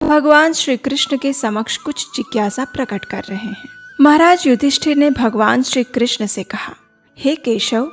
भगवान श्री कृष्ण के समक्ष कुछ जिज्ञासा प्रकट कर रहे हैं। महाराज युधिष्ठिर ने भगवान श्री कृष्ण से कहा, हे केशव,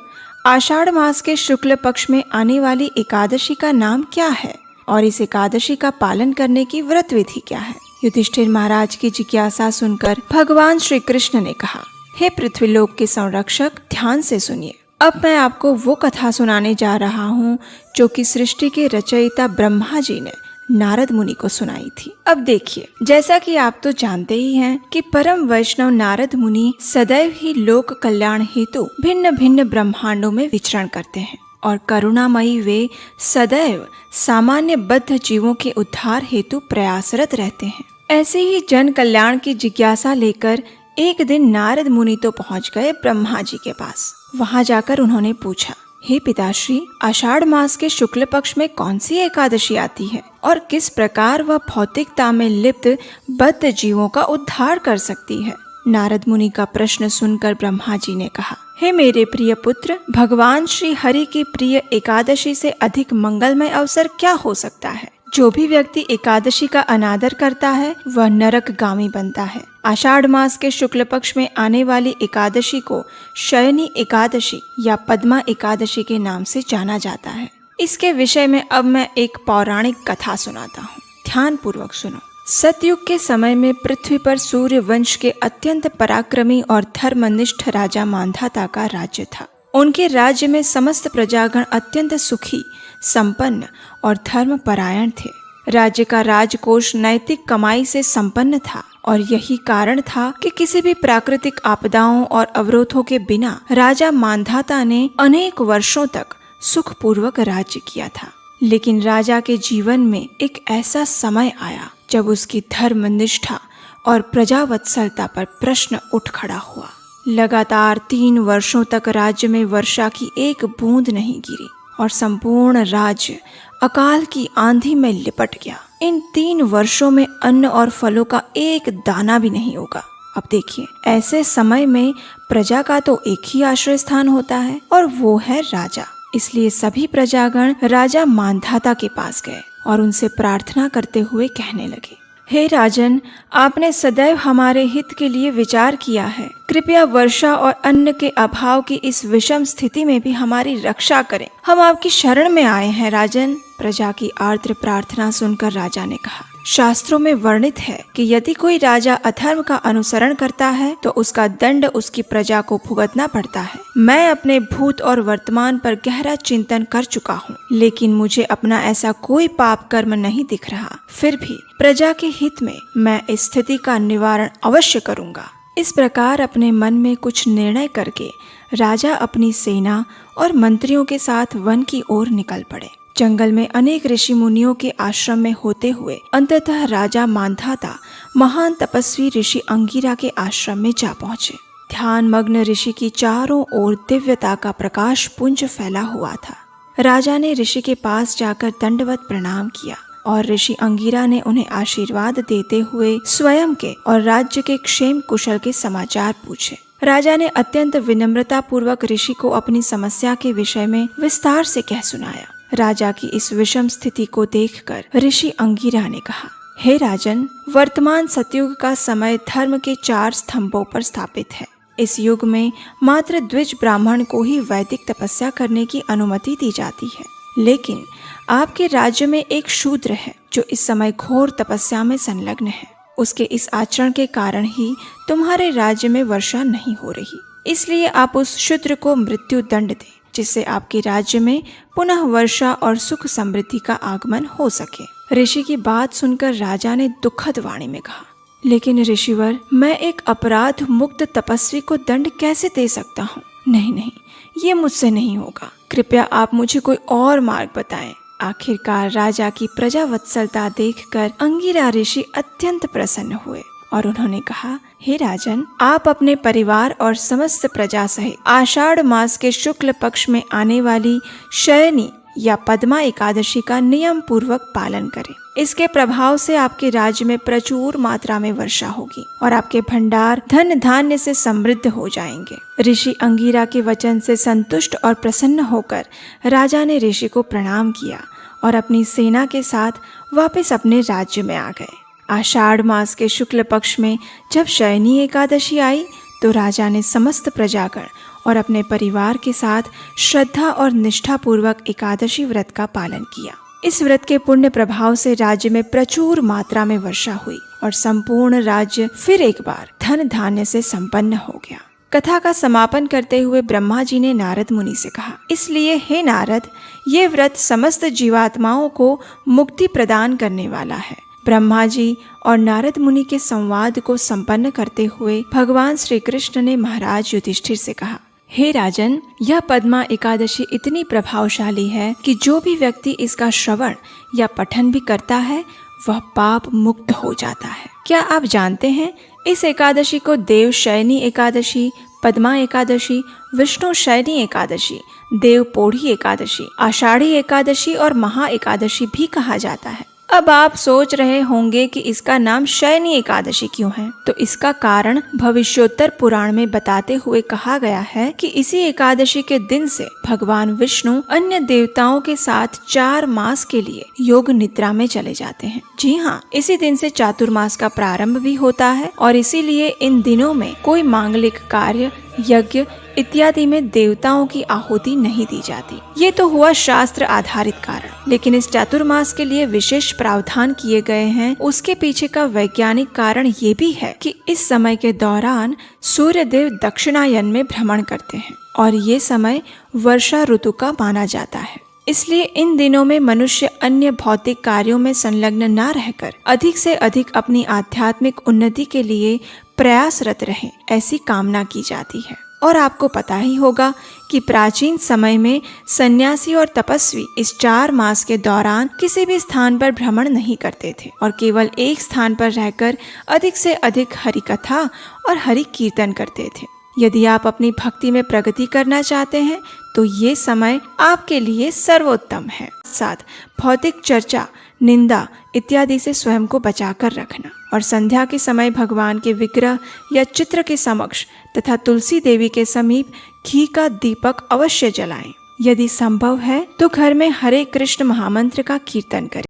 आषाढ़ मास के शुक्ल पक्ष में आने वाली एकादशी का नाम क्या है और इस एकादशी का पालन करने की व्रत विधि क्या है? युधिष्ठिर महाराज की जिज्ञासा सुनकर भगवान श्री कृष्ण ने कहा, हे पृथ्वीलोक के संरक्षक, ध्यान से सुनिए। अब मैं आपको वो कथा सुनाने जा रहा हूँ जो कि सृष्टि के रचयिता ब्रह्मा जी ने नारद मुनि को सुनाई थी। अब देखिए, जैसा कि आप तो जानते ही हैं कि परम वैष्णव नारद मुनि सदैव ही लोक कल्याण हेतु भिन्न भिन्न ब्रह्मांडों में विचरण करते हैं और करुणामयी वे सदैव सामान्य बद्ध जीवों के उद्धार हेतु प्रयासरत रहते हैं। ऐसे ही जन कल्याण की जिज्ञासा लेकर एक दिन नारद मुनि तो पहुंच गए ब्रह्मा जी के पास। वहां जाकर उन्होंने पूछा, हे पिताश्री, आषाढ़ मास के शुक्ल पक्ष में कौन सी एकादशी आती है और किस प्रकार वह भौतिकता में लिप्त बद्ध जीवों का उद्धार कर सकती है? नारद मुनि का प्रश्न सुनकर ब्रह्मा जी ने कहा, हे मेरे प्रिय पुत्र, भगवान श्री हरि की प्रिय एकादशी से अधिक मंगलमय अवसर क्या हो सकता है? जो भी व्यक्ति एकादशी का अनादर करता है वह नरकगामी बनता है। आषाढ़ मास के शुक्ल पक्ष में आने वाली एकादशी को शयनी एकादशी या पद्मा एकादशी के नाम से जाना जाता है। इसके विषय में अब मैं एक पौराणिक कथा सुनाता हूँ, ध्यान पूर्वक सुनो। सतयुग के समय में पृथ्वी पर सूर्य वंश के अत्यंत पराक्रमी और धर्मनिष्ठ राजा मांधाता का राज्य था। उनके राज्य में समस्त प्रजागण अत्यंत सुखी, संपन्न और धर्म परायण थे। राज्य का राजकोष नैतिक कमाई से संपन्न था और यही कारण था कि किसी भी प्राकृतिक आपदाओं और अवरोधों के बिना राजा मांधाता ने अनेक वर्षों तक सुखपूर्वक राज्य किया था। लेकिन राजा के जीवन में एक ऐसा समय आया जब उसकी धर्मनिष्ठा और प्रजावत्सलता पर प्रश्न उठ खड़ा हुआ। लगातार 3 वर्षों तक राज्य में वर्षा की एक बूंद नहीं गिरी और संपूर्ण राज्य अकाल की आंधी में लिपट गया। इन 3 वर्षों में अन्न और फलों का एक दाना भी नहीं होगा। अब देखिए, ऐसे समय में प्रजा का तो एक ही आश्रय स्थान होता है और वो है राजा। इसलिए सभी प्रजागण राजा मांधाता के पास गए और उनसे प्रार्थना करते हुए कहने लगे, हे राजन, आपने सदैव हमारे हित के लिए विचार किया है। कृपया वर्षा और अन्न के अभाव की इस विषम स्थिति में भी हमारी रक्षा करें। हम आपकी शरण में आए हैं राजन। प्रजा की आर्द्र प्रार्थना सुनकर राजा ने कहा, शास्त्रों में वर्णित है कि यदि कोई राजा अधर्म का अनुसरण करता है तो उसका दंड उसकी प्रजा को भुगतना पड़ता है। मैं अपने भूत और वर्तमान पर गहरा चिंतन कर चुका हूँ, लेकिन मुझे अपना ऐसा कोई पाप कर्म नहीं दिख रहा। फिर भी प्रजा के हित में मैं इस स्थिति का निवारण अवश्य करूँगा। इस प्रकार अपने मन में कुछ निर्णय करके राजा अपनी सेना और मंत्रियों के साथ वन की ओर निकल पड़े। जंगल में अनेक ऋषि मुनियों के आश्रम में होते हुए अंततः राजा मांधाता महान तपस्वी ऋषि अंगिरा के आश्रम में जा पहुँचे। ध्यान मग्न ऋषि की चारों ओर दिव्यता का प्रकाश पुंज फैला हुआ था। राजा ने ऋषि के पास जाकर दंडवत प्रणाम किया और ऋषि अंगिरा ने उन्हें आशीर्वाद देते हुए स्वयं के और राज्य के क्षेम कुशल के समाचार पूछे। राजा ने अत्यंत विनम्रता पूर्वक ऋषि को अपनी समस्या के विषय में विस्तार से कह सुनाया। राजा की इस विषम स्थिति को देखकर ऋषि अंगिरा ने कहा, हे राजन, वर्तमान सतयुग का समय धर्म के 4 स्तंभों पर स्थापित है। इस युग में मात्र द्विज ब्राह्मण को ही वैदिक तपस्या करने की अनुमति दी जाती है। लेकिन आपके राज्य में एक शूद्र है जो इस समय घोर तपस्या में संलग्न है। उसके इस आचरण के कारण ही तुम्हारे राज्य में वर्षा नहीं हो रही। इसलिए आप उस शूद्र को मृत्यु दंड दें, जिससे आपके राज्य में पुनः वर्षा और सुख समृद्धि का आगमन हो सके। ऋषि की बात सुनकर राजा ने दुखद वाणी में कहा, लेकिन ऋषिवर, मैं एक अपराध मुक्त तपस्वी को दंड कैसे दे सकता हूँ? नहीं, ये मुझसे नहीं होगा। कृपया आप मुझे कोई और मार्ग बताएं। आखिरकार राजा की प्रजावत्सलता देखकर अंगिरा ऋषि अत्यंत प्रसन्न हुए और उन्होंने कहा, हे राजन, आप अपने परिवार और समस्त प्रजा सहित आषाढ़ मास के शुक्ल पक्ष में आने वाली शयनी या पद्मा एकादशी का नियम पूर्वक पालन करें। इसके प्रभाव से आपके राज्य में प्रचुर मात्रा में वर्षा होगी और आपके भंडार धन धान्य से समृद्ध हो जाएंगे। ऋषि अंगिरा के वचन से संतुष्ट और प्रसन्न होकर राजा ने ऋषि को प्रणाम किया और अपनी सेना के साथ वापस अपने राज्य में आ गए। आषाढ़ मास के शुक्ल पक्ष में जब शयनी एकादशी आई तो राजा ने समस्त प्रजागण और अपने परिवार के साथ श्रद्धा और निष्ठा पूर्वक एकादशी व्रत का पालन किया। इस व्रत के पुण्य प्रभाव से राज्य में प्रचुर मात्रा में वर्षा हुई और संपूर्ण राज्य फिर एक बार धन धान्य से संपन्न हो गया। कथा का समापन करते हुए ब्रह्मा जी ने नारद मुनि से कहा, इसलिए हे नारद, ये व्रत समस्त जीवात्माओं को मुक्ति प्रदान करने वाला है। ब्रह्मा जी और नारद मुनि के संवाद को संपन्न करते हुए भगवान श्री कृष्ण ने महाराज युधिष्ठिर से कहा, हे राजन, यह पद्मा एकादशी इतनी प्रभावशाली है कि जो भी व्यक्ति इसका श्रवण या पठन भी करता है वह पाप मुक्त हो जाता है। क्या आप जानते हैं, इस एकादशी को देव शयनी एकादशी, पद्मा एकादशी, विष्णु शयनी एकादशी, देव पोढ़ी एकादशी, आषाढ़ी एकादशी और महा एकादशी भी कहा जाता है। अब आप सोच रहे होंगे कि इसका नाम शयनी एकादशी क्यों है? तो इसका कारण भविष्योत्तर पुराण में बताते हुए कहा गया है कि इसी एकादशी के दिन से भगवान विष्णु अन्य देवताओं के साथ 4 मास के लिए योग निद्रा में चले जाते हैं। जी हाँ, इसी दिन से चातुर्मास का प्रारंभ भी होता है और इसीलिए इन दिनों में कोई मांगलिक कार्य, यज्ञ इत्यादि में देवताओं की आहुति नहीं दी जाती। ये तो हुआ शास्त्र आधारित कारण, लेकिन इस चातुर्मास के लिए विशेष प्रावधान किए गए हैं। उसके पीछे का वैज्ञानिक कारण ये भी है कि इस समय के दौरान सूर्य देव दक्षिणायन में भ्रमण करते हैं और ये समय वर्षा ऋतु का माना जाता है। इसलिए इन दिनों में मनुष्य अन्य भौतिक कार्यों में संलग्न न रहकर अधिक से अधिक अपनी आध्यात्मिक उन्नति के लिए प्रयासरत रहें, ऐसी कामना की जाती है। और आपको पता ही होगा कि प्राचीन समय में सन्यासी और तपस्वी इस 4 मास के दौरान किसी भी स्थान पर भ्रमण नहीं करते थे और केवल एक स्थान पर रहकर अधिक से अधिक हरि कथा और हरि कीर्तन करते थे। यदि आप अपनी भक्ति में प्रगति करना चाहते हैं तो ये समय आपके लिए सर्वोत्तम है। साथ भौतिक चर्चा, निंदा इत्यादि से स्वयं को बचाकर रखना और संध्या के समय भगवान के विग्रह या चित्र के समक्ष तथा तुलसी देवी के समीप घी का दीपक अवश्य जलाएं। यदि संभव है तो घर में हरे कृष्ण महामंत्र का कीर्तन करें।